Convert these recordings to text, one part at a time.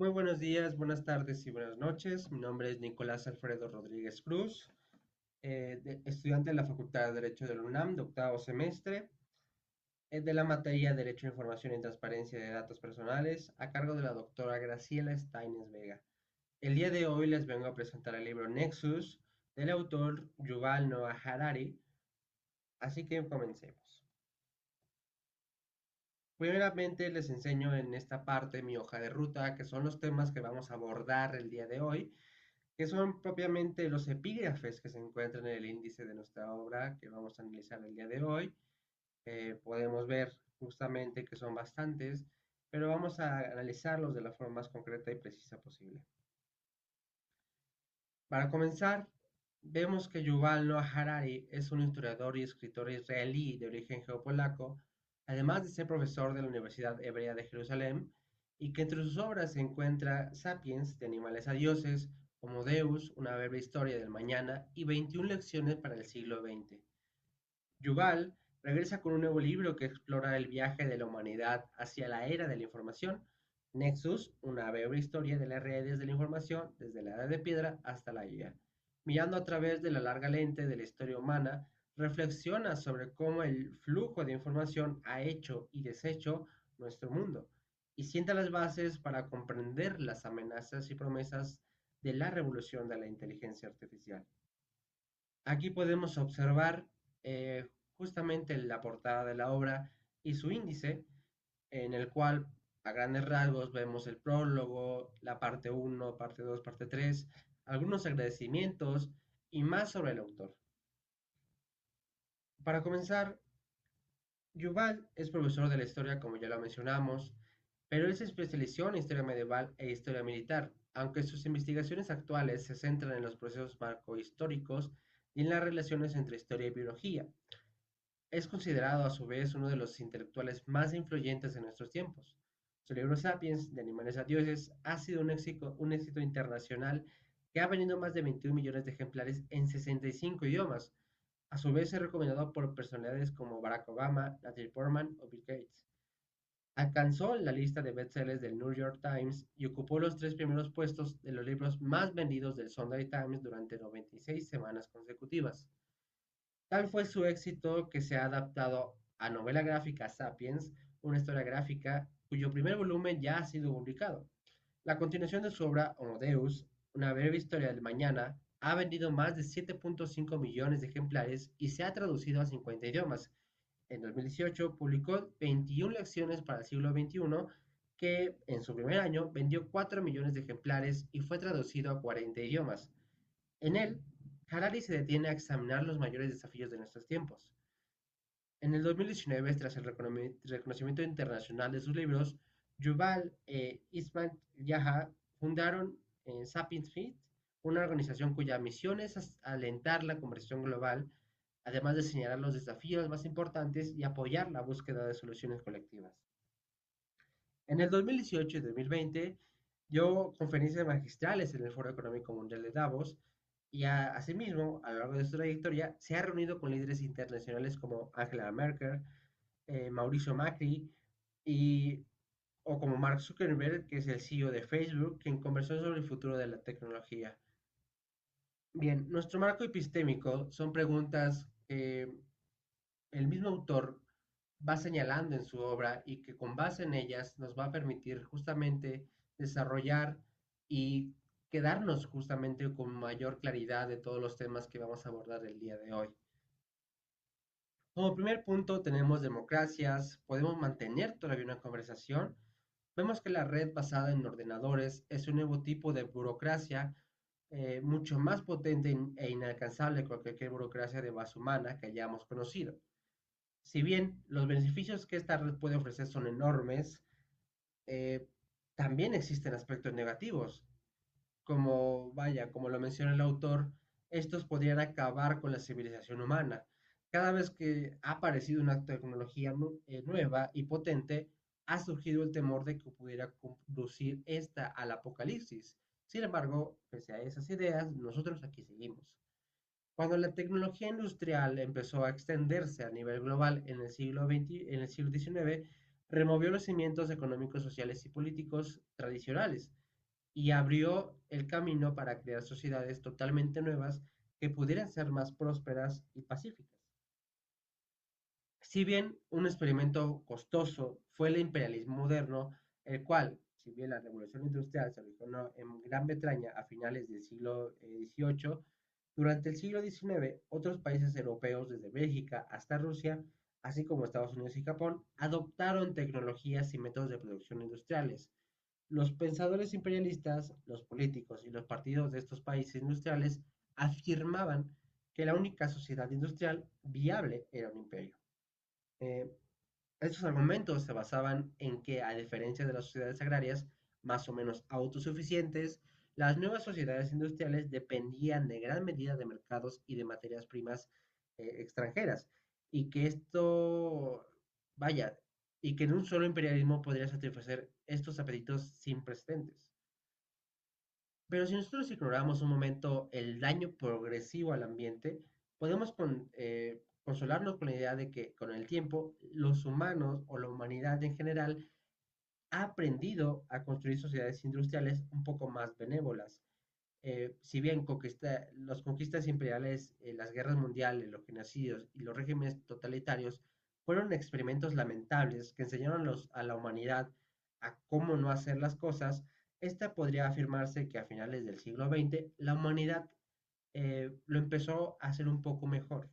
Muy buenos días, buenas tardes y buenas noches. Mi nombre es Nicolás Alfredo Rodríguez Cruz, estudiante de la Facultad de Derecho de la UNAM de octavo semestre, de la materia Derecho a Información y Transparencia de Datos Personales, a cargo de la doctora Graciela Steines Vega. El día de hoy les vengo a presentar el libro Nexus del autor Yuval Noah Harari, así que comencemos. Primeramente les enseño en esta parte mi hoja de ruta, que son los temas que vamos a abordar el día de hoy, que son propiamente los epígrafes que se encuentran en el índice de nuestra obra que vamos a analizar el día de hoy. Podemos ver justamente que son bastantes, pero vamos a analizarlos de la forma más concreta y precisa posible. Para comenzar, vemos que Yuval Noah Harari es un historiador y escritor israelí de origen geopolaco, además de ser profesor de la Universidad Hebrea de Jerusalén, y que entre sus obras se encuentra Sapiens, de animales a dioses, Homo Deus, una breve historia del mañana y 21 lecciones para el siglo XX. Yuval regresa con un nuevo libro que explora el viaje de la humanidad hacia la era de la información, Nexus, una breve historia de las redes de la información desde la edad de piedra hasta la IA. Mirando a través de la larga lente de la historia humana, reflexiona sobre cómo el flujo de información ha hecho y deshecho nuestro mundo y sienta las bases para comprender las amenazas y promesas de la revolución de la inteligencia artificial. Aquí podemos observar eh, justamente la portada de la obra y su índice, en el cual a grandes rasgos vemos el prólogo, la parte uno, parte 2, parte 3, algunos agradecimientos y más sobre el autor. Para comenzar, Yuval es profesor de la historia, como ya lo mencionamos, pero él se especializó en historia medieval e historia militar, aunque sus investigaciones actuales se centran en los procesos marco-históricos y en las relaciones entre historia y biología. Es considerado a su vez uno de los intelectuales más influyentes de nuestros tiempos. Su libro Sapiens, de animales a dioses, ha sido un éxito internacional que ha vendido más de 21 millones de ejemplares en 65 idiomas. A su vez es recomendado por personalidades como Barack Obama, Natalie Portman o Bill Gates. Alcanzó la lista de bestsellers del New York Times y ocupó los tres primeros puestos de los libros más vendidos del Sunday Times durante 96 semanas consecutivas. Tal fue su éxito que se ha adaptado a novela gráfica Sapiens, una historia gráfica cuyo primer volumen ya ha sido publicado. La continuación de su obra, Homo Deus, una breve historia del mañana, ha vendido más de 7.5 millones de ejemplares y se ha traducido a 50 idiomas. En 2018 publicó 21 lecciones para el siglo XXI, que en su primer año vendió 4 millones de ejemplares y fue traducido a 40 idiomas. En él, Harari se detiene a examinar los mayores desafíos de nuestros tiempos. En el 2019, tras el reconocimiento internacional de sus libros, Yuval e Ismail Yaha fundaron Sapiens Fit, una organización cuya misión es alentar la conversación global, además de señalar los desafíos más importantes y apoyar la búsqueda de soluciones colectivas. En el 2018 y 2020 dio conferencias magistrales en el Foro Económico Mundial de Davos y asimismo, a lo largo de su trayectoria, se ha reunido con líderes internacionales como Angela Merkel, Mauricio Macri y, o como Mark Zuckerberg, que es el CEO de Facebook, quien conversó sobre el futuro de la tecnología. Bien, nuestro marco epistémico son preguntas que el mismo autor va señalando en su obra y que con base en ellas nos va a permitir justamente desarrollar y quedarnos justamente con mayor claridad de todos los temas que vamos a abordar el día de hoy. Como primer punto tenemos democracias, podemos mantener todavía una conversación. Vemos que la red basada en ordenadores es un nuevo tipo de burocracia mucho más potente e inalcanzable que cualquier burocracia de base humana que hayamos conocido. Si bien los beneficios que esta red puede ofrecer son enormes, eh, también existen aspectos negativos, como, vaya, como lo menciona el autor, estos podrían acabar con la civilización humana. Cada vez que ha aparecido una tecnología nueva y potente, ha surgido el temor de que pudiera conducir esta al apocalipsis. Sin embargo, pese a esas ideas, nosotros aquí seguimos. Cuando la tecnología industrial empezó a extenderse a nivel global en el siglo XX, en el siglo XIX, removió los cimientos económicos, sociales y políticos tradicionales. y abrió el camino para crear sociedades totalmente nuevas que pudieran ser más prósperas y pacíficas. Si bien un experimento costoso fue el imperialismo moderno, el cual, si bien la revolución industrial se originó en Gran Bretaña a finales del siglo XVIII, durante el siglo XIX otros países europeos, desde Bélgica hasta Rusia, así como Estados Unidos y Japón, adoptaron tecnologías y métodos de producción industriales. Los pensadores imperialistas, los políticos y los partidos de estos países industriales afirmaban que la única sociedad industrial viable era un imperio. Eh, Estos argumentos se basaban en que, a diferencia de las sociedades agrarias, más o menos autosuficientes, las nuevas sociedades industriales dependían de gran medida de mercados y de materias primas extranjeras, y que esto, vaya, y que en un solo imperialismo podría satisfacer estos apetitos sin precedentes. Pero si nosotros ignoramos un momento el daño progresivo al ambiente, podemos consolarnos con la idea de que con el tiempo los humanos o la humanidad en general ha aprendido a construir sociedades industriales un poco más benévolas. Si bien las conquistas imperiales, las guerras mundiales, los genocidios y los regímenes totalitarios fueron experimentos lamentables que enseñaron a la humanidad a cómo no hacer las cosas, esta podría afirmarse que a finales del siglo XX la humanidad lo empezó a hacer un poco mejor.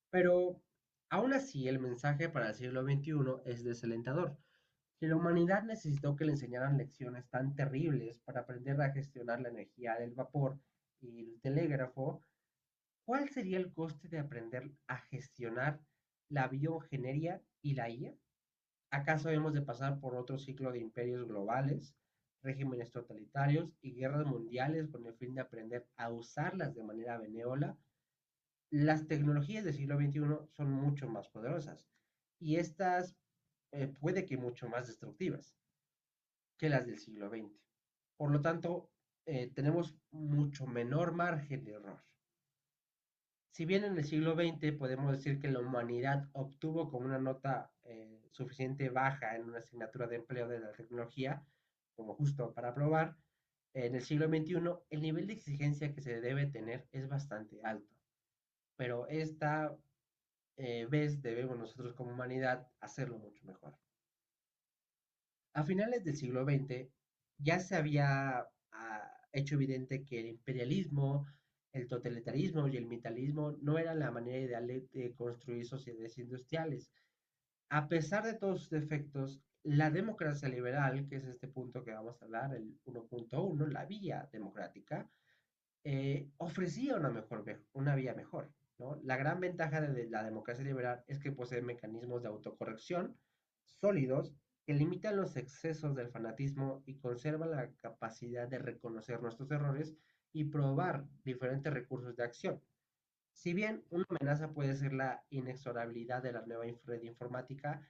Pero aún así el mensaje para el siglo XXI es desalentador. Si la humanidad necesitó que le enseñaran lecciones tan terribles para aprender a gestionar la energía del vapor y el telégrafo, ¿cuál sería el coste de aprender a gestionar la bioingeniería y la IA? ¿Acaso hemos de pasar por otro ciclo de imperios globales, regímenes totalitarios y guerras mundiales con el fin de aprender a usarlas de manera benévola? Las tecnologías del siglo XXI son mucho más poderosas y estas puede que mucho más destructivas que las del siglo XX. Por lo tanto, tenemos mucho menor margen de error. Si bien en el siglo XX podemos decir que la humanidad obtuvo con una nota suficiente baja en una asignatura de empleo de la tecnología, como justo para probar, en el siglo XXI el nivel de exigencia que se debe tener es bastante alto. Pero esta vez debemos nosotros como humanidad hacerlo mucho mejor. A finales del siglo XX ya se había hecho evidente que el imperialismo, el totalitarismo y el militarismo no eran la manera ideal de construir sociedades industriales. A pesar de todos sus defectos, la democracia liberal, que es este punto que vamos a hablar, el 1.1, la vía democrática, ofrecía una vía mejor, ¿no? La gran ventaja de la democracia liberal es que posee mecanismos de autocorrección sólidos que limitan los excesos del fanatismo y conservan la capacidad de reconocer nuestros errores y probar diferentes recursos de acción. Si bien una amenaza puede ser la inexorabilidad de la nueva red informática,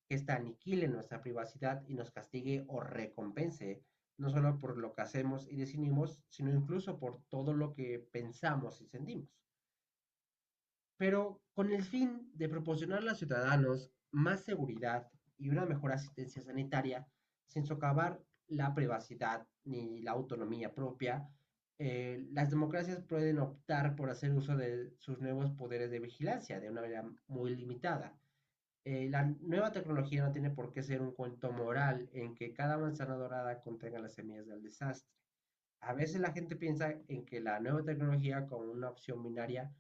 que esta aniquile nuestra privacidad y nos castigue o recompense, no solo por lo que hacemos y decidimos, sino incluso por todo lo que pensamos y sentimos. Pero con el fin de proporcionar a los ciudadanos más seguridad y una mejor asistencia sanitaria, sin socavar la privacidad ni la autonomía propia, las democracias pueden optar por hacer uso de sus nuevos poderes de vigilancia de una manera muy limitada. La nueva tecnología no tiene por qué ser un cuento moral en que cada manzana dorada contenga las semillas del desastre. A veces la gente piensa en que la nueva tecnología como una opción binaria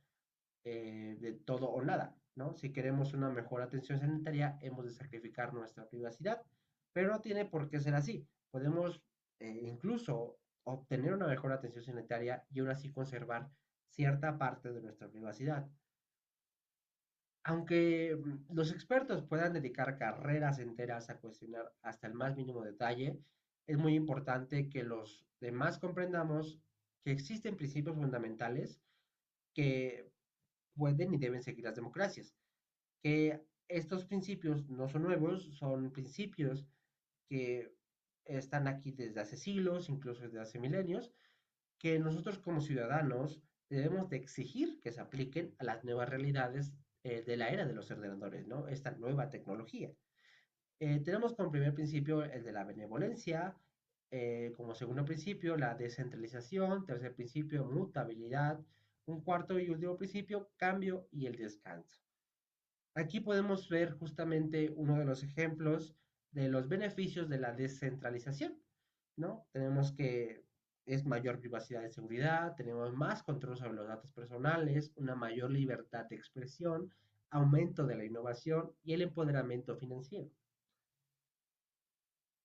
de todo o nada, ¿no? Si queremos una mejor atención sanitaria, hemos de sacrificar nuestra privacidad, pero no tiene por qué ser así. Podemos incluso obtener una mejor atención sanitaria y aún así conservar cierta parte de nuestra privacidad. Aunque los expertos puedan dedicar carreras enteras a cuestionar hasta el más mínimo detalle, es muy importante que los demás comprendamos que existen principios fundamentales que pueden y deben seguir las democracias, que estos principios no son nuevos, son principios que están aquí desde hace siglos, incluso desde hace milenios, que nosotros como ciudadanos debemos de exigir que se apliquen a las nuevas realidades de la era de los ordenadores, ¿no? Esta nueva tecnología. Tenemos como primer principio el de la benevolencia, Como segundo principio, la descentralización. Tercer principio, mutabilidad. Un cuarto y último principio, cambio y el descanso. Aquí podemos ver justamente uno de los ejemplos de los beneficios de la descentralización, ¿no? Tenemos que es mayor privacidad y seguridad, tenemos más control sobre los datos personales, una mayor libertad de expresión, aumento de la innovación y el empoderamiento financiero.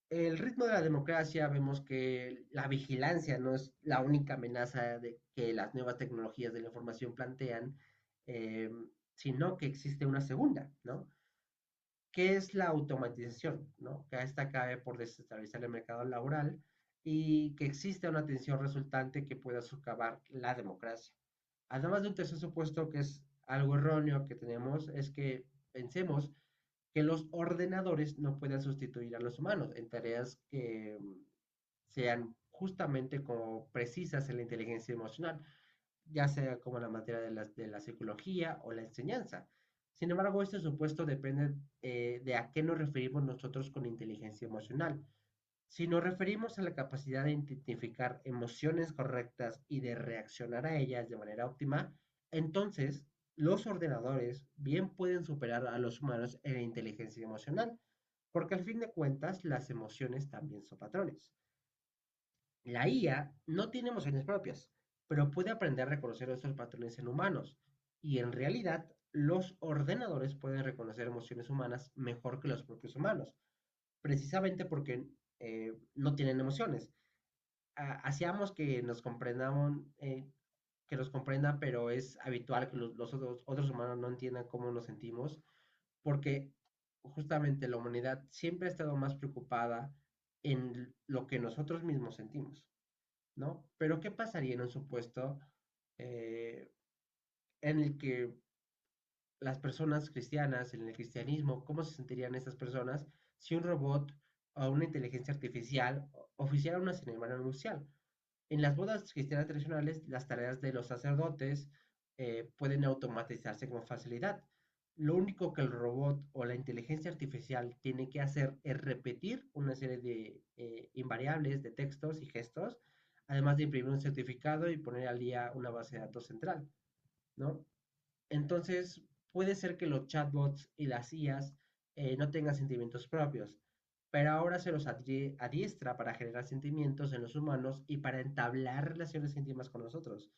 El ritmo de la democracia, vemos que la vigilancia no es la única amenaza de que las nuevas tecnologías de la información plantean, eh, sino que existe una segunda, ¿no? ¿Qué es la automatización? ¿No? Que esta cabe por desestabilizar el mercado laboral y que existe una tensión resultante que pueda socavar la democracia. Además de un tercer supuesto que es algo erróneo que tenemos, es que pensemos que los ordenadores no puedan sustituir a los humanos en tareas que sean justamente como precisas en la inteligencia emocional, ya sea como la materia de la psicología o la enseñanza. Sin embargo, este supuesto depende de a qué nos referimos nosotros con inteligencia emocional. Si nos referimos a la capacidad de identificar emociones correctas y de reaccionar a ellas de manera óptima, entonces los ordenadores bien pueden superar a los humanos en la inteligencia emocional, porque al fin de cuentas las emociones también son patrones. La IA no tiene emociones propias, pero puede aprender a reconocer estos patrones en humanos. Y en realidad, los ordenadores pueden reconocer emociones humanas mejor que los propios humanos, precisamente porque no tienen emociones. Hacíamos que nos comprendan, que nos comprendan, pero es habitual que los otros humanos no entiendan cómo nos sentimos, porque justamente la humanidad siempre ha estado más preocupada en lo que nosotros mismos sentimos. ¿No? Pero ¿qué pasaría en un supuesto eh, en el que las personas cristianas, en el cristianismo, cómo se sentirían estas personas si un robot o una inteligencia artificial oficiara una ceremonia nupcial? En las bodas cristianas tradicionales, las tareas de los sacerdotes pueden automatizarse con facilidad. Lo único que el robot o la inteligencia artificial tiene que hacer es repetir una serie de invariables de textos y gestos, además de imprimir un certificado y poner al día una base de datos central, ¿no? Entonces, puede ser que los chatbots y las IAs no tengan sentimientos propios, pero ahora se los adiestra para generar sentimientos en los humanos y para entablar relaciones íntimas con nosotros.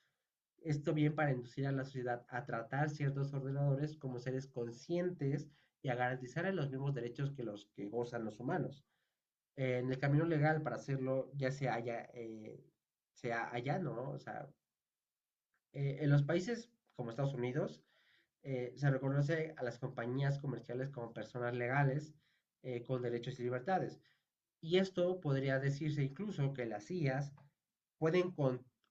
Esto bien para inducir a la sociedad a tratar ciertos ordenadores como seres conscientes y a garantizar los mismos derechos que los que gozan los humanos. En el camino legal para hacerlo ya sea allá, ¿no? O sea, en los países como Estados Unidos, se reconoce a las compañías comerciales como personas legales con derechos y libertades. Y esto podría decirse incluso que las IAs pueden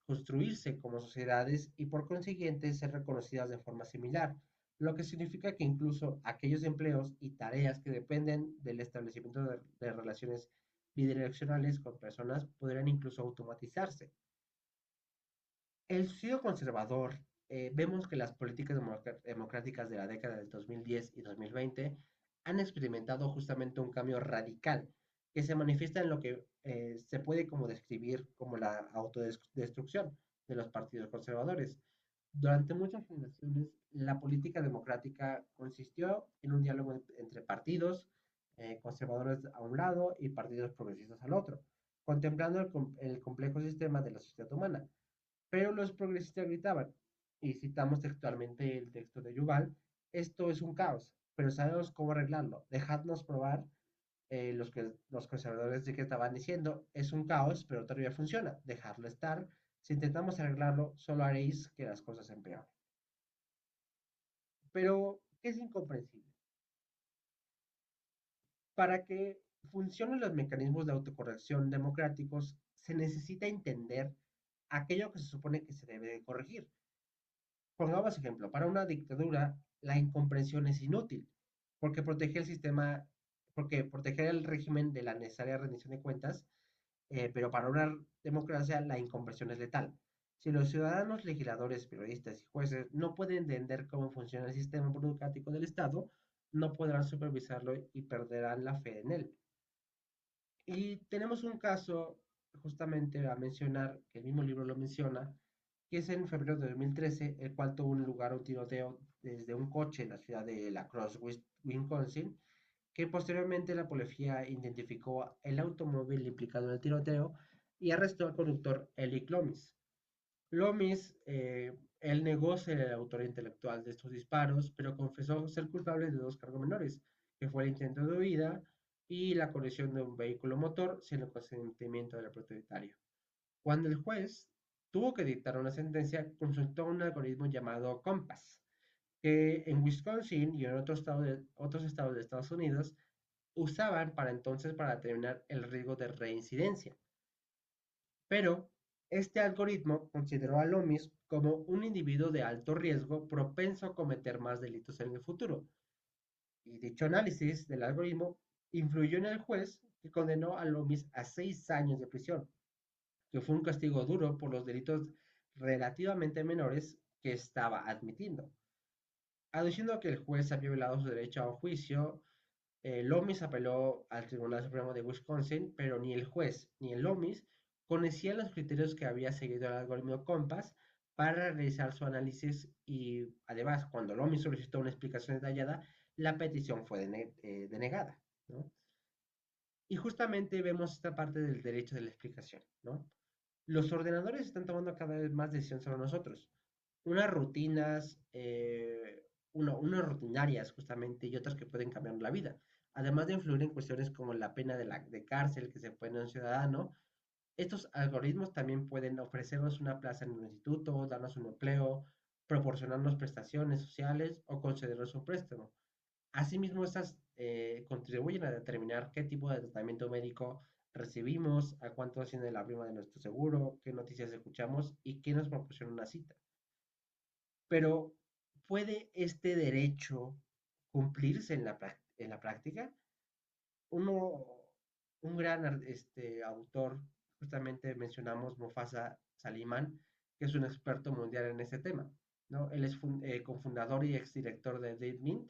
construirse como sociedades y por consiguiente ser reconocidas de forma similar, lo que significa que incluso aquellos empleos y tareas que dependen del establecimiento de relaciones bidireccionales con personas podrían incluso automatizarse. El suicidio conservador, vemos que las políticas democráticas de la década del 2010 y 2020 han experimentado justamente un cambio radical que se manifiesta en lo que se puede como describir como la autodestrucción de los partidos conservadores. Durante muchas generaciones, la política democrática consistió en un diálogo entre partidos conservadores a un lado y partidos progresistas al otro, contemplando el complejo sistema de la sociedad humana. Pero los progresistas gritaban, y citamos textualmente el texto de Yuval, esto es un caos, pero sabemos cómo arreglarlo. Dejadnos probar los conservadores de que estaban diciendo, es un caos, pero todavía funciona. Dejadlo estar. Si intentamos arreglarlo, solo haréis que las cosas empeoren. Pero, ¿qué es incomprensible? Para que funcionen los mecanismos de autocorrección democráticos, se necesita entender aquello que se supone que se debe de corregir. Pongamos ejemplo, para una dictadura la incomprensión es inútil, porque protege el sistema, porque proteger el régimen de la necesaria rendición de cuentas, pero para una democracia la incomprensión es letal. Si los ciudadanos, legisladores, periodistas y jueces no pueden entender cómo funciona el sistema burocrático del Estado, no podrán supervisarlo y perderán la fe en él. Y tenemos un caso justamente a mencionar, que el mismo libro lo menciona, que es en febrero de 2013, el cual tuvo un lugar un tiroteo desde un coche en la ciudad de La Crosse, Wisconsin, que posteriormente la policía identificó el automóvil implicado en el tiroteo y arrestó al conductor Eric Loomis. Loomis, él negó ser el autor intelectual de estos disparos, pero confesó ser culpable de dos cargos menores, que fue el intento de huida y la colisión de un vehículo motor sin el consentimiento del propietario. Cuando el juez tuvo que dictar una sentencia, consultó un algoritmo llamado Compass, que en Wisconsin y en otros estados de Estados Unidos usaban para entonces para determinar el riesgo de reincidencia. Pero este algoritmo consideró a Loomis como un individuo de alto riesgo propenso a cometer más delitos en el futuro. Y dicho análisis del algoritmo influyó en el juez que condenó a Loomis a 6 años de prisión, que fue un castigo duro por los delitos relativamente menores que estaba admitiendo. Aduciendo que el juez había violado su derecho a un juicio, Loomis apeló al Tribunal Supremo de Wisconsin, pero ni el juez ni el Loomis conocían los criterios que había seguido el algoritmo Compass para realizar su análisis y además cuando Loomis solicitó una explicación detallada, la petición fue denegada, ¿no? Y justamente vemos esta parte del derecho de la explicación, ¿no? Los ordenadores están tomando cada vez más decisiones sobre nosotros. Unas rutinas, unas rutinarias justamente y otras que pueden cambiar la vida. Además de influir en cuestiones como la pena de cárcel que se pone a un ciudadano, estos algoritmos también pueden ofrecernos una plaza en un instituto, darnos un empleo, proporcionarnos prestaciones sociales o concedernos un préstamo. Asimismo, estas contribuyen a determinar qué tipo de tratamiento médico recibimos, a cuánto asciende la prima de nuestro seguro, qué noticias escuchamos y quién nos proporciona una cita. Pero, ¿puede este derecho cumplirse en la práctica? Uno, un gran autor, justamente mencionamos Mufasa Saliman, que es un experto mundial en este tema, ¿no? Él es cofundador y exdirector de DeepMind,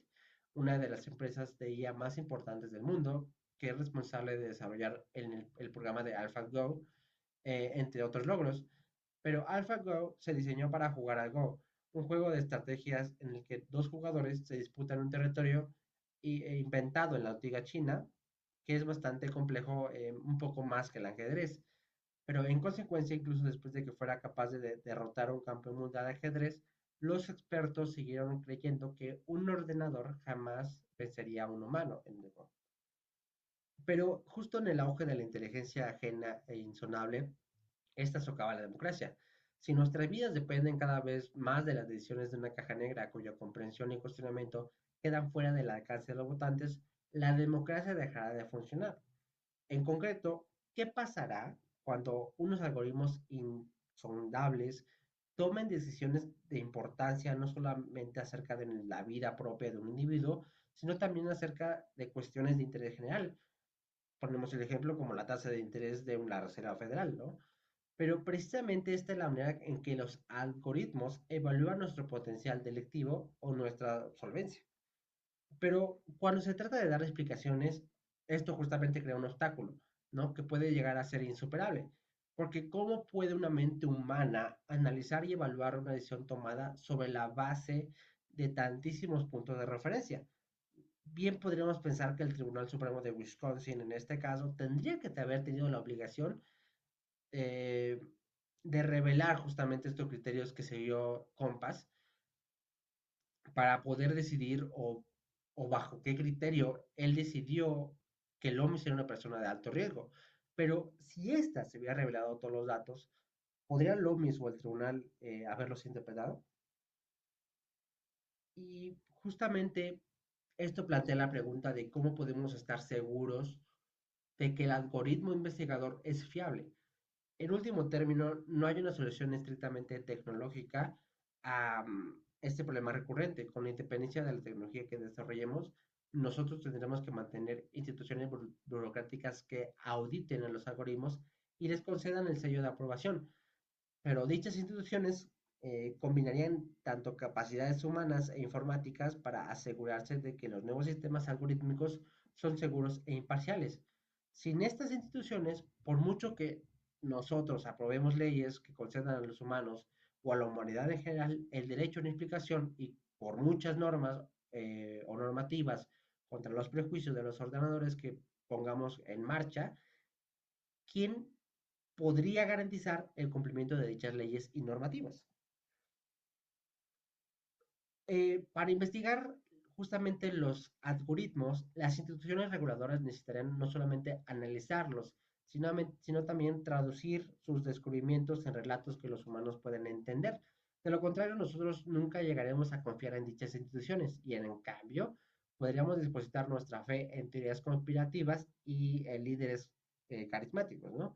una de las empresas de IA más importantes del mundo, que es responsable de desarrollar el programa de AlphaGo, entre otros logros. Pero AlphaGo se diseñó para jugar al Go, un juego de estrategias en el que dos jugadores se disputan un territorio inventado en la antigua China, que es bastante complejo, un poco más que el ajedrez. Pero en consecuencia, incluso después de que fuera capaz de derrotar a un campeón mundial de ajedrez, los expertos siguieron creyendo que un ordenador jamás vencería a un humano en el Go. Pero justo en el auge de la inteligencia ajena e insonable, esta socava la democracia. Si nuestras vidas dependen cada vez más de las decisiones de una caja negra cuya comprensión y cuestionamiento quedan fuera del alcance de los votantes, la democracia dejará de funcionar. En concreto, ¿qué pasará cuando unos algoritmos insondables tomen decisiones de importancia no solamente acerca de la vida propia de un individuo, sino también acerca de cuestiones de interés general? Ponemos el ejemplo como la tasa de interés de una Reserva Federal, ¿no? Pero precisamente esta es la manera en que los algoritmos evalúan nuestro potencial delictivo o nuestra solvencia. Pero cuando se trata de dar explicaciones, esto justamente crea un obstáculo, ¿no? Que puede llegar a ser insuperable. Porque ¿cómo puede una mente humana analizar y evaluar una decisión tomada sobre la base de tantísimos puntos de referencia? Bien podríamos pensar que el Tribunal Supremo de Wisconsin, en este caso, tendría que haber tenido la obligación eh, de revelar justamente estos criterios que se dio Compass para poder decidir o bajo qué criterio él decidió que Lomis era una persona de alto riesgo. Pero si ésta se hubiera revelado todos los datos, ¿podría Lomis o el tribunal haberlos interpretado? Y justamente esto plantea la pregunta de cómo podemos estar seguros de que el algoritmo investigador es fiable. En último término, no hay una solución estrictamente tecnológica a este problema recurrente. Con la independencia de la tecnología que desarrollemos, nosotros tendremos que mantener instituciones burocráticas que auditen a los algoritmos y les concedan el sello de aprobación. Pero dichas instituciones combinarían tanto capacidades humanas e informáticas para asegurarse de que los nuevos sistemas algorítmicos son seguros e imparciales. Sin estas instituciones, por mucho que nosotros aprobemos leyes que concedan a los humanos o a la humanidad en general el derecho a una explicación y por muchas normas o normativas contra los prejuicios de los ordenadores que pongamos en marcha, ¿quién podría garantizar el cumplimiento de dichas leyes y normativas? Para investigar justamente los algoritmos, las instituciones reguladoras necesitarían no solamente analizarlos, sino también traducir sus descubrimientos en relatos que los humanos pueden entender. De lo contrario, nosotros nunca llegaremos a confiar en dichas instituciones y en cambio podríamos depositar nuestra fe en teorías conspirativas y en líderes carismáticos, ¿no?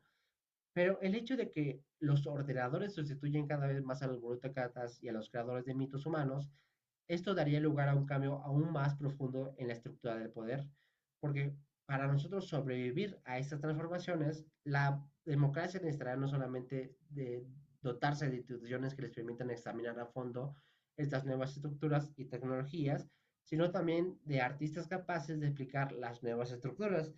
Pero el hecho de que los ordenadores sustituyen cada vez más a los burócratas y a los creadores de mitos humanos, esto daría lugar a un cambio aún más profundo en la estructura del poder, porque para nosotros sobrevivir a estas transformaciones, la democracia necesitará no solamente de dotarse de instituciones que les permitan examinar a fondo estas nuevas estructuras y tecnologías, sino también de artistas capaces de explicar las nuevas estructuras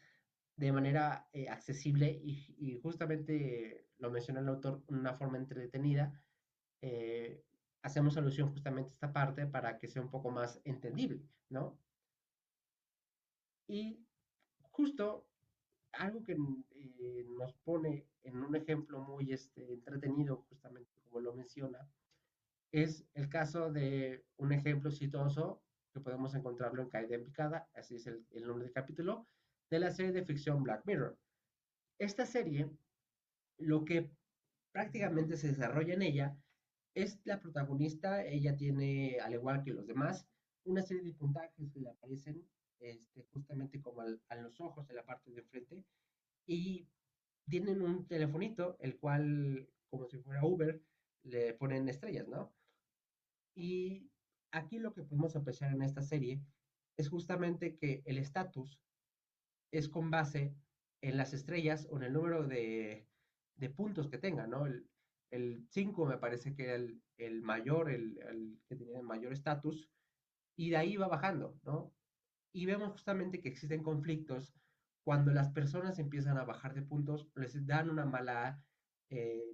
de manera accesible y justamente lo menciona el autor, una forma entretenida. eh, Hacemos alusión justamente a esta parte para que sea un poco más entendible, ¿no? Y justo algo que nos pone en un ejemplo muy entretenido, justamente como lo menciona, es el caso de un ejemplo exitoso que podemos encontrarlo en Caída en Picada, así es el nombre del capítulo, de la serie de ficción Black Mirror. Esta serie, lo que prácticamente se desarrolla en ella es la protagonista, ella tiene, al igual que los demás, una serie de puntajes que le aparecen justamente como a los ojos en la parte de frente y tienen un telefonito, el cual, como si fuera Uber, le ponen estrellas, ¿no? Y aquí lo que podemos apreciar en esta serie es justamente que el estatus es con base en las estrellas o en el número de puntos que tenga, ¿no? El 5 me parece que era el mayor, el que tenía el mayor estatus, y de ahí va bajando, ¿no? Y vemos justamente que existen conflictos cuando las personas empiezan a bajar de puntos, les dan una mala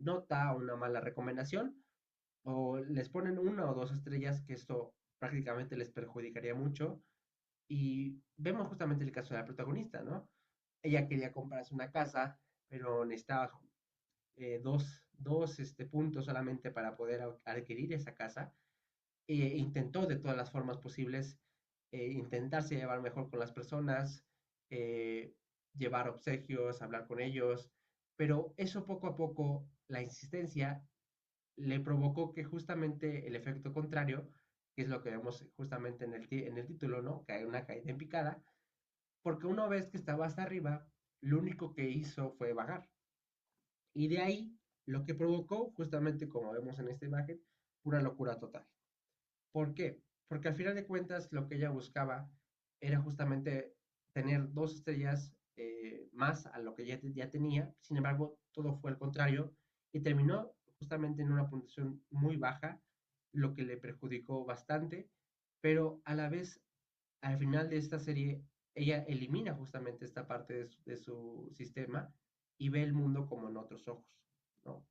nota, una mala recomendación, o les ponen una o dos estrellas, que esto prácticamente les perjudicaría mucho. Y vemos justamente el caso de la protagonista, ¿no? Ella quería comprarse una casa, pero necesitaba dos puntos solamente para poder adquirir esa casa. Intentó de todas las formas posibles intentarse llevar mejor con las personas, eh, llevar obsequios, hablar con ellos, pero eso poco a poco, la insistencia, le provocó que justamente el efecto contrario, que es lo que vemos justamente en el título, ¿no? Que hay una caída en picada, porque una vez que estaba hasta arriba, lo único que hizo fue bajar. Y de ahí lo que provocó, justamente como vemos en esta imagen, una locura total. ¿Por qué? Porque al final de cuentas lo que ella buscaba era justamente tener dos estrellas más a lo que ya tenía, sin embargo todo fue al contrario y terminó justamente en una puntuación muy baja, lo que le perjudicó bastante, pero a la vez al final de esta serie ella elimina justamente esta parte de su sistema y ve el mundo como en otros ojos, ¿no?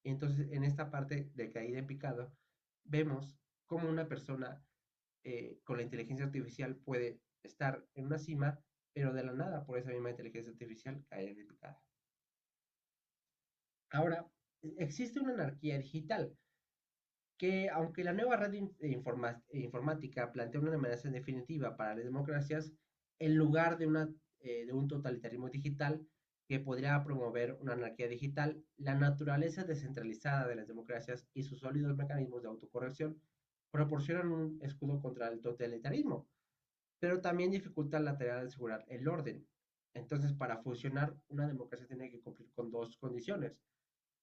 Entonces, en esta parte de caída en picado, vemos cómo una persona con la inteligencia artificial puede estar en una cima, pero de la nada, por esa misma inteligencia artificial, caer en picada. Ahora, existe una anarquía digital que, aunque la nueva red informática plantea una amenaza definitiva para las democracias, en lugar de un totalitarismo digital que podría promover una anarquía digital, la naturaleza descentralizada de las democracias y sus sólidos mecanismos de autocorrección proporcionan un escudo contra el totalitarismo, pero también dificultan la tarea de asegurar el orden. Entonces, para funcionar, una democracia tiene que cumplir con dos condiciones.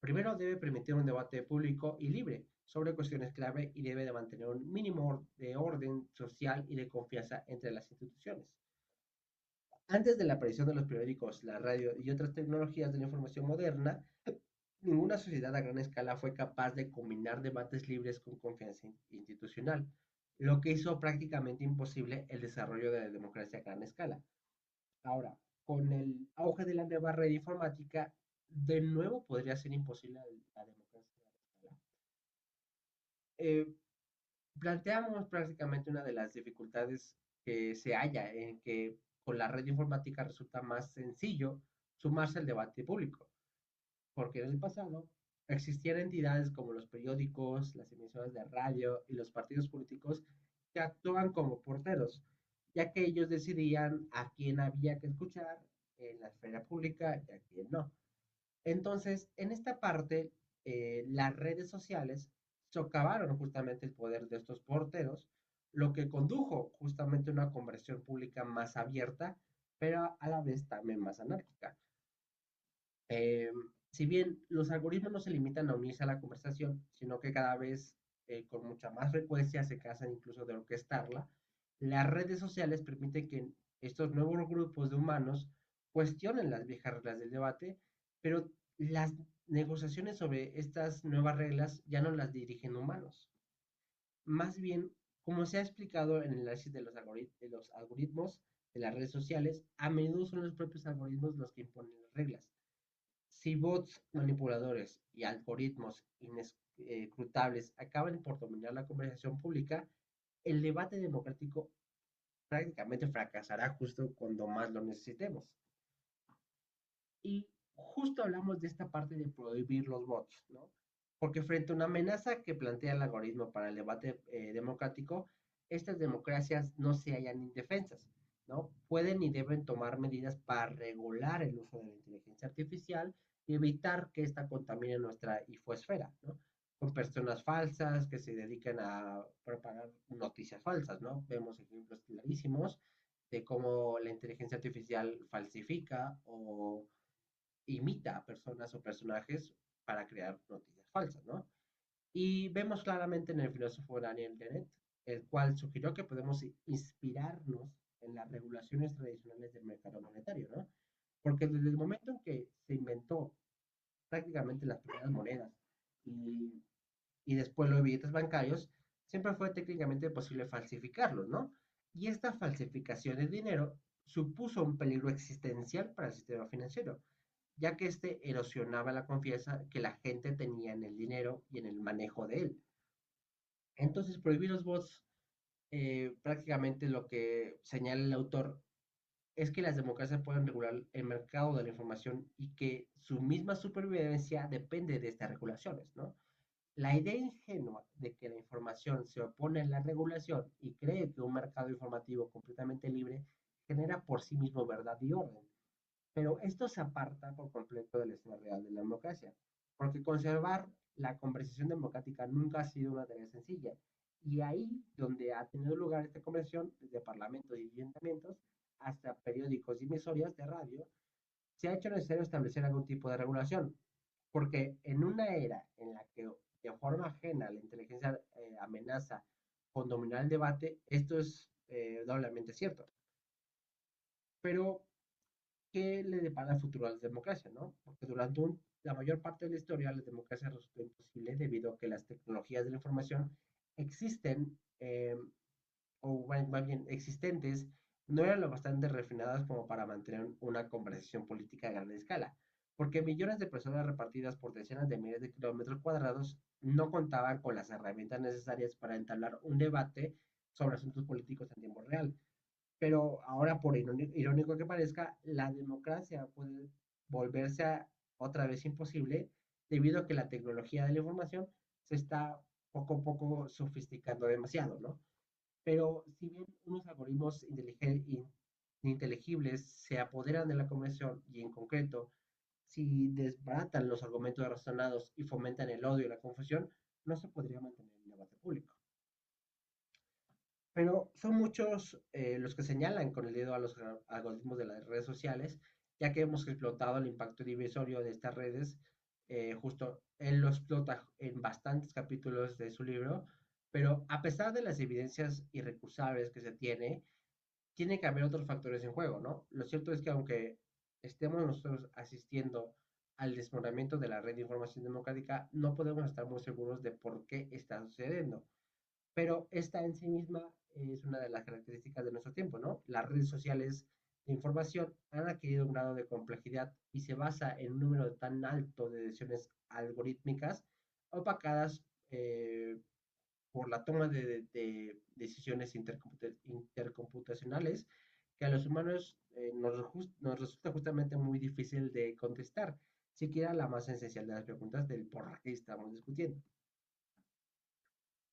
Primero, debe permitir un debate público y libre sobre cuestiones clave y debe de mantener un mínimo de orden social y de confianza entre las instituciones. Antes de la aparición de los periódicos, la radio y otras tecnologías de la información moderna, ninguna sociedad a gran escala fue capaz de combinar debates libres con confianza institucional, lo que hizo prácticamente imposible el desarrollo de la democracia a gran escala. Ahora, con el auge de la nueva red informática, de nuevo podría ser imposible la democracia a gran escala. Eh, Planteamos prácticamente una de las dificultades que se halla en que con la red informática resulta más sencillo sumarse al debate público, porque en el pasado existían entidades como los periódicos, las emisoras de radio y los partidos políticos que actuaban como porteros, ya que ellos decidían a quién había que escuchar en la esfera pública y a quién no. Entonces, en esta parte, las redes sociales socavaron justamente el poder de estos porteros, lo que condujo justamente a una conversión pública más abierta, pero a la vez también más anárquica. Eh, si bien los algoritmos no se limitan a unirse a la conversación, sino que cada vez con mucha más frecuencia se casan incluso de orquestarla, las redes sociales permiten que estos nuevos grupos de humanos cuestionen las viejas reglas del debate, pero las negociaciones sobre estas nuevas reglas ya no las dirigen humanos. Más bien, como se ha explicado en el análisis de los algoritmos de las redes sociales, a menudo son los propios algoritmos los que imponen las reglas. Si bots manipuladores y algoritmos inescrutables acaban por dominar la conversación pública, el debate democrático prácticamente fracasará justo cuando más lo necesitemos. Y justo hablamos de esta parte de prohibir los bots, ¿no? Porque frente a una amenaza que plantea el algoritmo para el debate democrático, estas democracias no se hallan indefensas, ¿no? Pueden y deben tomar medidas para regular el uso de la inteligencia artificial y evitar que esta contamine nuestra infoesfera, ¿no? Con personas falsas que se dedican a propagar noticias falsas, ¿no? Vemos ejemplos clarísimos de cómo la inteligencia artificial falsifica o imita a personas o personajes para crear noticias falsas, ¿no? Y vemos claramente en el filósofo Daniel Dennett, el cual sugirió que podemos inspirarnos en las regulaciones tradicionales del mercado monetario, ¿no? Porque desde el momento en que se inventó prácticamente las primeras monedas y, y después los billetes bancarios, siempre fue técnicamente posible falsificarlos, ¿no? Y esta falsificación de dinero supuso un peligro existencial para el sistema financiero, ya que este erosionaba la confianza que la gente tenía en el dinero y en el manejo de él. Entonces, prohibir los bots, prácticamente lo que señala el autor es que las democracias pueden regular el mercado de la información y que su misma supervivencia depende de estas regulaciones, ¿no? La idea ingenua de que la información se opone a la regulación y cree que un mercado informativo completamente libre genera por sí mismo verdad y orden. Pero esto se aparta por completo de la escena real de la democracia, porque conservar la conversación democrática nunca ha sido una tarea sencilla. Y ahí donde ha tenido lugar esta conversación, desde parlamentos y ayuntamientos hasta periódicos y emisoras de radio, se ha hecho necesario establecer algún tipo de regulación, porque en una era en la que de forma ajena la inteligencia amenaza con dominar el debate, esto es doblemente cierto. Pero qué le depara el futuro a la democracia, ¿no? Porque durante la mayor parte de la historia la democracia resultó imposible debido a que las tecnologías de la información existen, o más bien existentes, no eran lo bastante refinadas como para mantener una conversación política a gran escala, porque millones de personas repartidas por decenas de miles de kilómetros cuadrados no contaban con las herramientas necesarias para entablar un debate sobre asuntos políticos en tiempo real. Pero ahora, por irónico que parezca, la democracia puede volverse otra vez imposible debido a que la tecnología de la información se está poco a poco sofisticando demasiado, ¿no? Pero si bien unos algoritmos inteligibles se apoderan de la conversación y en concreto, si desbaratan los argumentos razonados y fomentan el odio y la confusión, no se podría mantener el debate público. Pero son muchos los que señalan con el dedo a los algoritmos de las redes sociales, ya que hemos explotado el impacto divisorio de estas redes. Justo él lo explota en bastantes capítulos de su libro, pero a pesar de las evidencias irrecusables que se tiene que haber otros factores en juego, ¿no? Lo cierto es que aunque estemos nosotros asistiendo al desmoronamiento de la red de información democrática, no podemos estar muy seguros de por qué está sucediendo. Pero esta en sí misma es una de las características de nuestro tiempo, ¿no? Las redes sociales de información han adquirido un grado de complejidad y se basa en un número tan alto de decisiones algorítmicas opacadas por la toma de decisiones intercomputacionales que a los humanos nos resulta justamente muy difícil de contestar, siquiera la más esencial de las preguntas del por qué estamos discutiendo.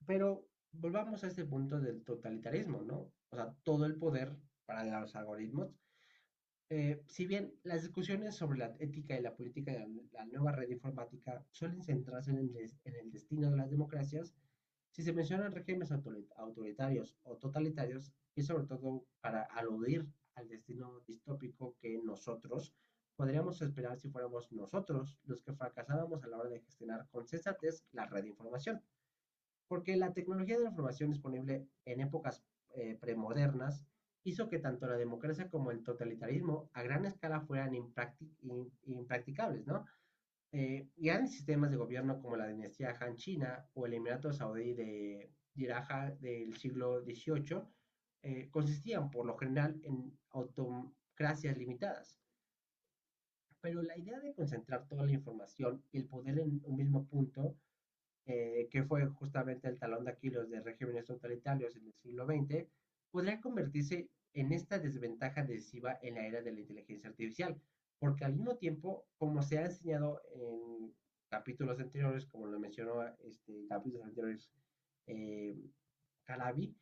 Pero volvamos a este punto del totalitarismo, ¿no? O sea, todo el poder para los algoritmos. Si bien las discusiones sobre la ética y la política de la nueva red informática suelen centrarse en el destino de las democracias, si se mencionan regímenes autoritarios o totalitarios, es sobre todo para aludir al destino distópico que nosotros podríamos esperar si fuéramos nosotros los que fracasáramos a la hora de gestionar con sensatez la red de información. Porque la tecnología de la información disponible en épocas premodernas hizo que tanto la democracia como el totalitarismo a gran escala fueran impracticables, ¿no? Grandes sistemas de gobierno como la dinastía Han China o el Emirato Saudí de Diraja del siglo XVIII consistían por lo general en autocracias limitadas. Pero la idea de concentrar toda la información y el poder en un mismo punto que fue justamente el talón de Aquiles de regímenes totalitarios en el siglo XX, podría convertirse en esta desventaja decisiva en la era de la inteligencia artificial, porque al mismo tiempo, como se ha enseñado en capítulos anteriores, como lo mencionó capítulos anteriores eh, Calabi,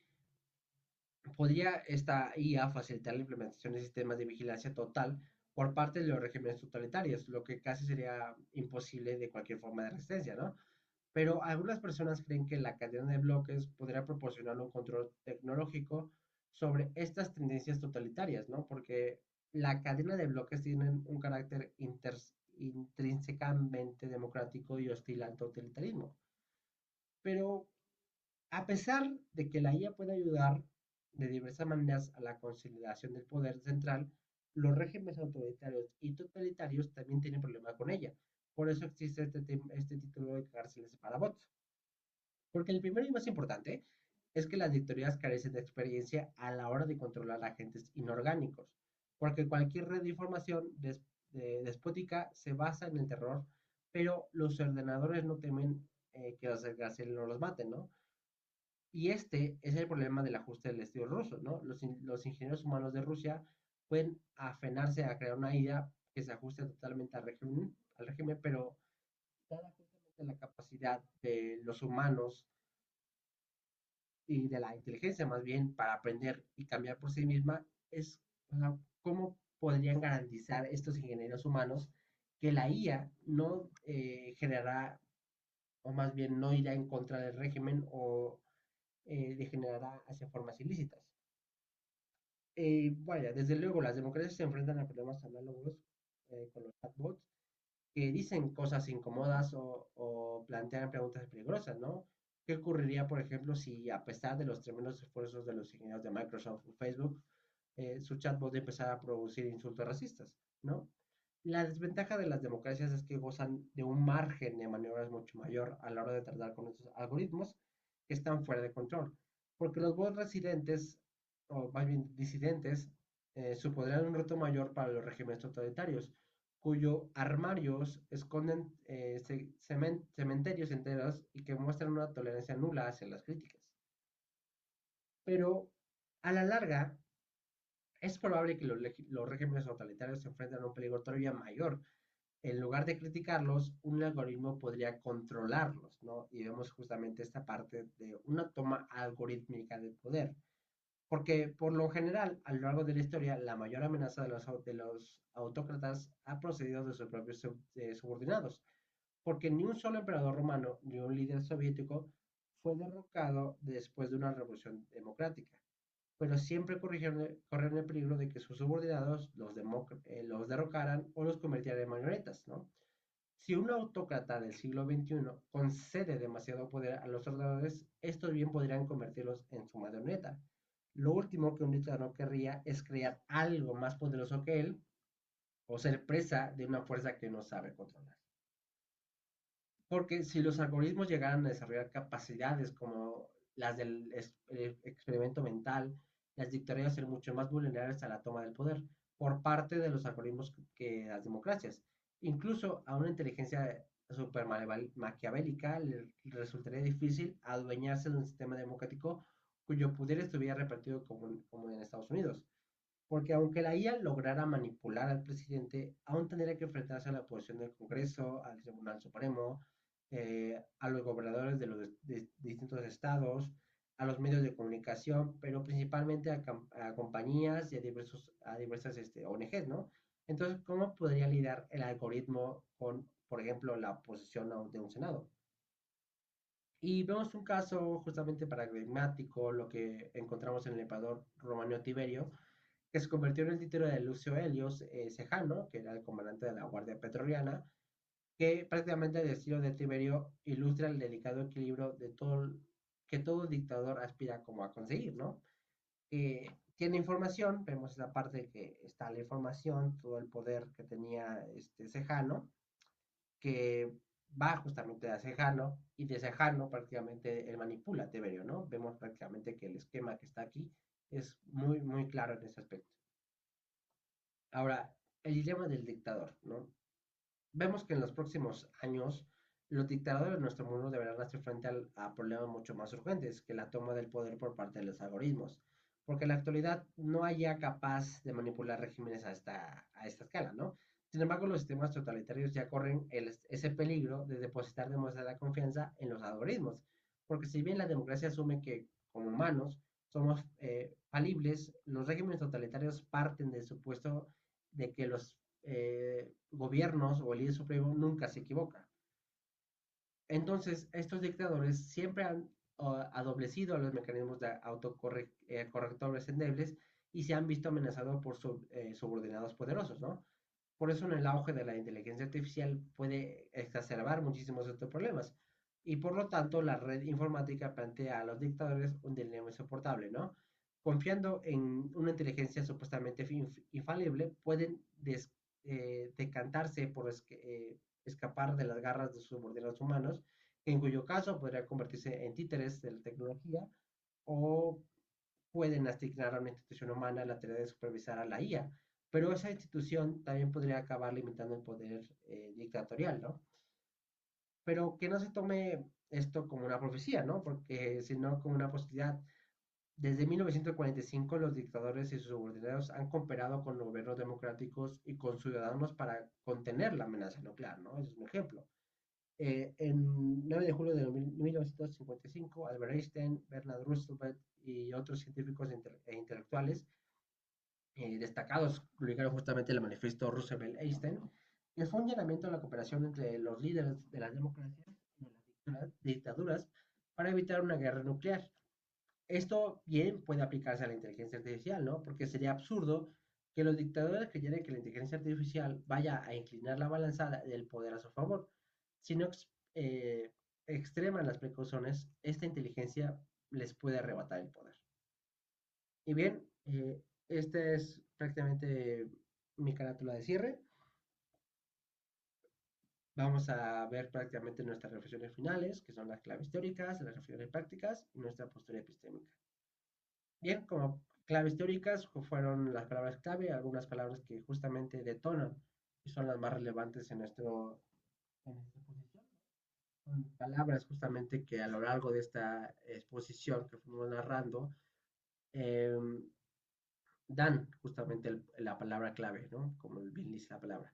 podría esta IA facilitar la implementación de sistemas de vigilancia total por parte de los regímenes totalitarios, lo que casi sería imposible de cualquier forma de resistencia, ¿no? Pero algunas personas creen que la cadena de bloques podría proporcionar un control tecnológico sobre estas tendencias totalitarias, ¿no? Porque la cadena de bloques tiene un carácter intrínsecamente democrático y hostil al totalitarismo. Pero a pesar de que la IA puede ayudar de diversas maneras a la consolidación del poder central, los regímenes autoritarios y totalitarios también tienen problemas con ella. Por eso existe este título de cárceles para bots. Porque el primero y más importante es que las dictaduras carecen de experiencia a la hora de controlar agentes inorgánicos, porque cualquier red de información despótica se basa en el terror, pero los ordenadores no temen que los desgraciados no los maten, ¿no? Y este es el problema del ajuste del estilo ruso, ¿no? Los ingenieros humanos de Rusia pueden afanarse a crear una IA que se ajuste totalmente al régimen, pero dada justamente la capacidad de los humanos y de la inteligencia más bien para aprender y cambiar por sí misma es, o sea, cómo podrían garantizar estos ingenieros humanos que la IA no generará o más bien no irá en contra del régimen o degenerará hacia formas ilícitas. Vaya, desde luego las democracias se enfrentan a problemas análogos con los chatbots que dicen cosas incómodas o plantean preguntas peligrosas, ¿no? ¿Qué ocurriría, por ejemplo, si a pesar de los tremendos esfuerzos de los ingenieros de Microsoft o Facebook, su chatbot empezara a producir insultos racistas, ¿no? La desventaja de las democracias es que gozan de un margen de maniobras mucho mayor a la hora de tratar con estos algoritmos que están fuera de control, porque los bots residentes, o más bien disidentes, supondrán un reto mayor para los regímenes totalitarios, cuyos armarios esconden cementerios enteros y que muestran una tolerancia nula hacia las críticas. Pero a la larga, es probable que los regímenes totalitarios se enfrenten a un peligro todavía mayor. En lugar de criticarlos, un algoritmo podría controlarlos, ¿no? Y vemos justamente esta parte de una toma algorítmica del poder. Porque por lo general, a lo largo de la historia, la mayor amenaza de los autócratas ha procedido de sus propios subordinados. Porque ni un solo emperador romano ni un líder soviético fue derrocado después de una revolución democrática, pero siempre corrieron el peligro de que sus subordinados los derrocaran o los convirtieran en marionetas, ¿no? Si un autócrata del siglo XXI concede demasiado poder a los ordenadores, estos bien podrían convertirlos en su marioneta. Lo último que un dictador querría es crear algo más poderoso que él o ser presa de una fuerza que no sabe controlar. Porque si los algoritmos llegaran a desarrollar capacidades como las del experimento mental, las dictaduras serían mucho más vulnerables a la toma del poder, por parte de los algoritmos que las democracias. Incluso a una inteligencia super maquiavélica le resultaría difícil adueñarse de un sistema democrático cuyo poder estuviera repartido como en Estados Unidos. Porque aunque la IA lograra manipular al presidente, aún tendría que enfrentarse a la oposición del Congreso, al Tribunal Supremo, a los gobernadores de distintos estados, a los medios de comunicación, pero principalmente a compañías y a diversas ONGs, ¿no? Entonces, ¿cómo podría lidiar el algoritmo con, por ejemplo, la oposición de un Senado? Y vemos un caso justamente paradigmático, lo que encontramos en el emperador romano Tiberio, que se convirtió en el título de Lucio Helios Sejano, que era el comandante de la Guardia Pretoriana, que prácticamente el estilo de Tiberio ilustra el delicado equilibrio de que todo dictador aspira como a conseguir, ¿no? Tiene información, vemos esa parte que está la información, todo el poder que tenía este Sejano, que va justamente a Sejano, y de Sejano prácticamente él manipula a Tiberio, ¿no? Vemos prácticamente que el esquema que está aquí es muy, muy claro en ese aspecto. Ahora, el dilema del dictador, ¿no? Vemos que en los próximos años los dictadores de nuestro mundo deberán hacer frente a problemas mucho más urgentes que la toma del poder por parte de los algoritmos, porque en la actualidad no hay ya capaz de manipular regímenes a esta escala, ¿no? Sin embargo, los sistemas totalitarios ya corren ese peligro de depositar demasiada confianza en los algoritmos, porque si bien la democracia asume que como humanos somos falibles, los regímenes totalitarios parten del supuesto de que los gobiernos o el líder supremo nunca se equivoca. Entonces, estos dictadores siempre han adoblecido los mecanismos de autocorrectores endebles y se han visto amenazados por subordinados poderosos, ¿no? Por eso en el auge de la inteligencia artificial puede exacerbar muchísimos de estos problemas. Y por lo tanto, la red informática plantea a los dictadores un dilema insoportable, ¿no? Confiando en una inteligencia supuestamente infalible, pueden decantarse por escapar de las garras de sus subordinados humanos, en cuyo caso podría convertirse en títeres de la tecnología, o pueden asignar a una institución humana la tarea de supervisar a la IA, pero esa institución también podría acabar limitando el poder dictatorial, ¿no? Pero que no se tome esto como una profecía, ¿no? Porque sino como una posibilidad. Desde 1945 los dictadores y sus subordinados han cooperado con gobiernos democráticos y con ciudadanos para contener la amenaza nuclear, ¿no? Ese es un ejemplo. En 9 de julio de 1955, Albert Einstein, Bernard Roosevelt y otros científicos e intelectuales destacados publicaron justamente el manifiesto Roosevelt-Einstein, que fue un llamamiento a la cooperación entre los líderes de las democracias y de las dictaduras para evitar una guerra nuclear. Esto bien puede aplicarse a la inteligencia artificial, ¿no? Porque sería absurdo que los dictadores creyeran que la inteligencia artificial vaya a inclinar la balanza del poder a su favor. Si no extreman las precauciones, esta inteligencia les puede arrebatar el poder. Y bien, esta es prácticamente mi carátula de cierre. Vamos a ver prácticamente nuestras reflexiones finales, que son las claves teóricas, las reflexiones prácticas y nuestra postura epistémica. Bien, como claves teóricas fueron las palabras clave, algunas palabras que justamente detonan y son las más relevantes en esta exposición. Son palabras justamente que a lo largo de esta exposición que fuimos narrando eh, dan justamente la palabra clave, ¿no? Como bien dice la palabra.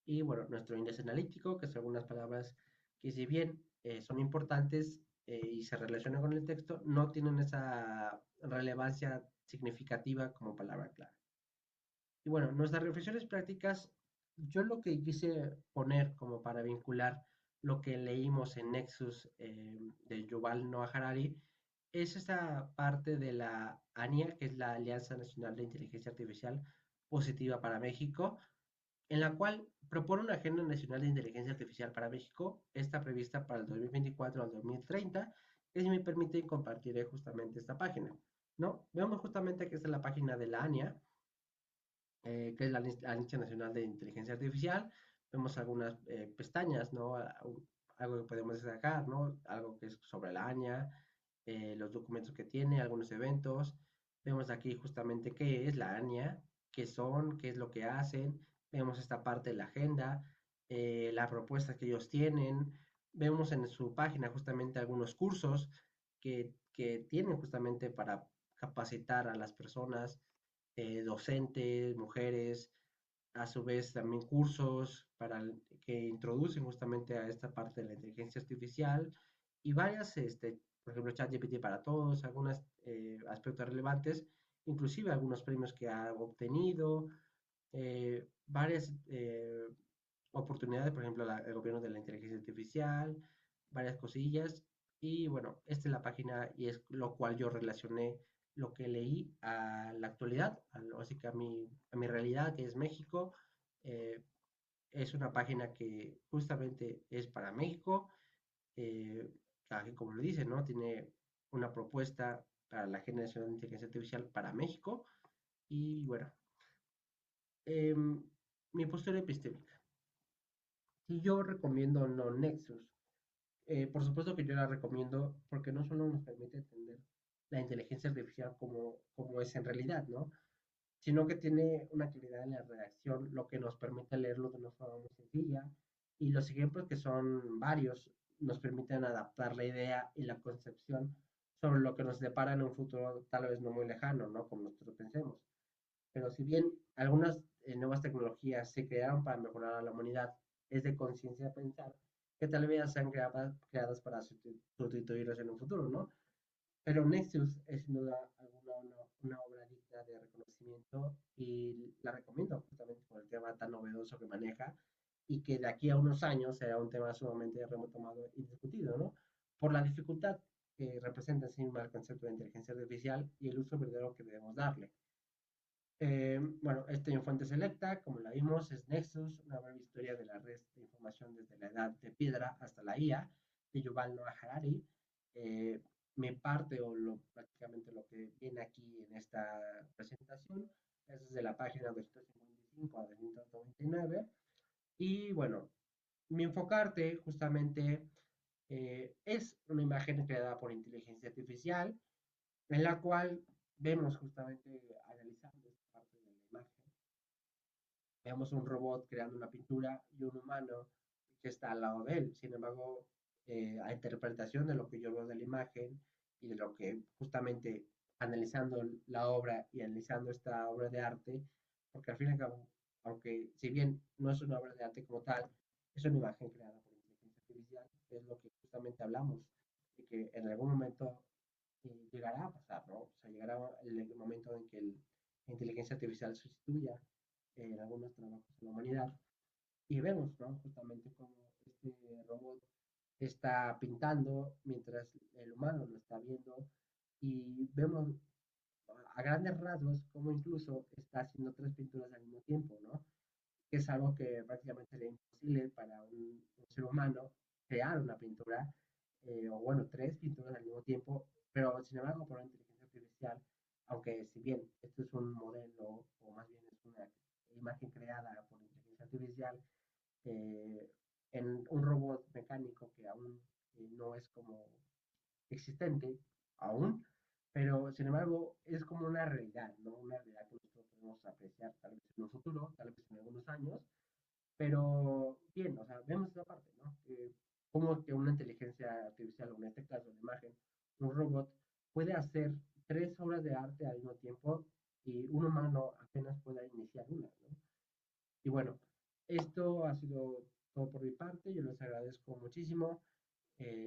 Y bueno, nuestro índice analítico, que son algunas palabras que si bien son importantes y se relacionan con el texto, no tienen esa relevancia significativa como palabra clave. Y bueno, nuestras reflexiones prácticas, yo lo que quise poner como para vincular lo que leímos en Nexus de Yuval Noah Harari es esa parte de la ANIA, que es la Alianza Nacional de Inteligencia Artificial Positiva para México, en la cual propone una Agenda Nacional de Inteligencia Artificial para México, está prevista para el 2024 al 2030, y si me permiten compartiré justamente esta página, ¿no? Vemos justamente que esta es la página de la ANIA, que es la Agencia Nacional de Inteligencia Artificial. Vemos algunas pestañas, ¿no? Algo que podemos destacar, ¿no? Algo que es sobre la ANIA, los documentos que tiene, algunos eventos. Vemos aquí justamente qué es la ANIA, qué son, qué es lo que hacen, vemos esta parte de la agenda, las propuestas que ellos tienen, vemos en su página justamente algunos cursos que tienen justamente para capacitar a las personas, docentes, mujeres, a su vez también cursos que introducen justamente a esta parte de la inteligencia artificial y varias, por ejemplo, ChatGPT para todos, algunos aspectos relevantes, inclusive algunos premios que ha obtenido, varias oportunidades, por ejemplo, el gobierno de la inteligencia artificial, varias cosillas. Y bueno, esta es la página y es lo cual yo relacioné lo que leí a la actualidad, así que a mi realidad, que es México. Eh, es una página que justamente es para México, eh, como lo dice, ¿no? Tiene una propuesta para la generación de inteligencia artificial para México. Y bueno, eh, mi postura epistémica. Si yo recomiendo no Nexus, por supuesto que yo la recomiendo porque no solo nos permite entender la inteligencia artificial como es en realidad, ¿no? Sino que tiene una claridad en la redacción, lo que nos permite leerlo de una forma muy sencilla. Y los ejemplos, que son varios, nos permiten adaptar la idea y la concepción sobre lo que nos depara en un futuro tal vez no muy lejano, ¿no? Como nosotros pensemos. Pero si bien algunas nuevas tecnologías se crearon para mejorar a la humanidad, es de conciencia pensar que tal vez sean creadas para sustituirlos en un futuro, ¿no? Pero Nexus es sin duda alguna una obra digna de reconocimiento y la recomiendo justamente por el tema tan novedoso que maneja y que de aquí a unos años será un tema sumamente retomado y discutido, ¿no? Por la dificultad que representa encima el concepto de inteligencia artificial y el uso verdadero que debemos darle. Bueno, esta fuente selecta, como la vimos, es Nexus, una breve historia de la red de información desde la edad de piedra hasta la IA, de Yuval Noah Harari. Eh, Me parte prácticamente lo que viene aquí en esta presentación es desde la página 255 a 299. Y bueno, mi enfocarte justamente es una imagen creada por inteligencia artificial en la cual vemos justamente analizando esta parte de la imagen. Vemos un robot creando una pintura y un humano que está al lado de él. Sin embargo, a interpretación de lo que yo veo de la imagen y de lo que justamente analizando la obra y analizando esta obra de arte, porque al fin y al cabo, aunque si bien no es una obra de arte como tal, es una imagen creada por inteligencia artificial, que es lo que justamente hablamos, y que en algún momento llegará a pasar, ¿no? O sea, llegará el momento en que la inteligencia artificial sustituya en algunos trabajos de la humanidad. Y vemos, ¿no? Justamente cómo este robot está pintando mientras el humano lo está viendo y vemos a grandes rasgos cómo incluso está haciendo tres pinturas al mismo tiempo, ¿no? Que es algo que prácticamente sería imposible para un ser humano crear una pintura, o bueno, tres pinturas al mismo tiempo, pero sin embargo por la inteligencia artificial, aunque si bien esto es un modelo, o más bien es una imagen creada por inteligencia artificial, eh, en un robot mecánico que aún no es como existente, aún, pero sin embargo es como una realidad, ¿no? Una realidad que nosotros podemos apreciar tal vez en un futuro, tal vez en algunos años, pero bien, o sea, vemos esa parte, ¿no? Cómo que una inteligencia artificial, o en este caso una imagen, un robot, puede hacer tres obras de arte al mismo tiempo y un humano apenas pueda iniciar una, ¿no? Y bueno, esto ha sido todo por mi parte. Yo les agradezco muchísimo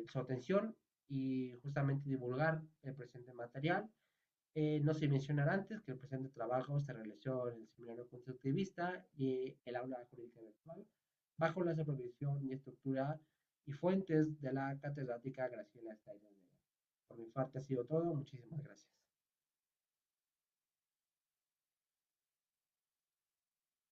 su atención y justamente divulgar el presente material. No se mencionar antes que el presente trabajo se realizó en el Seminario Constructivista y el Aula Jurídica Virtual, bajo la supervisión y estructura y fuentes de la catedrática Graciela Steiner. Por mi parte ha sido todo. Muchísimas gracias.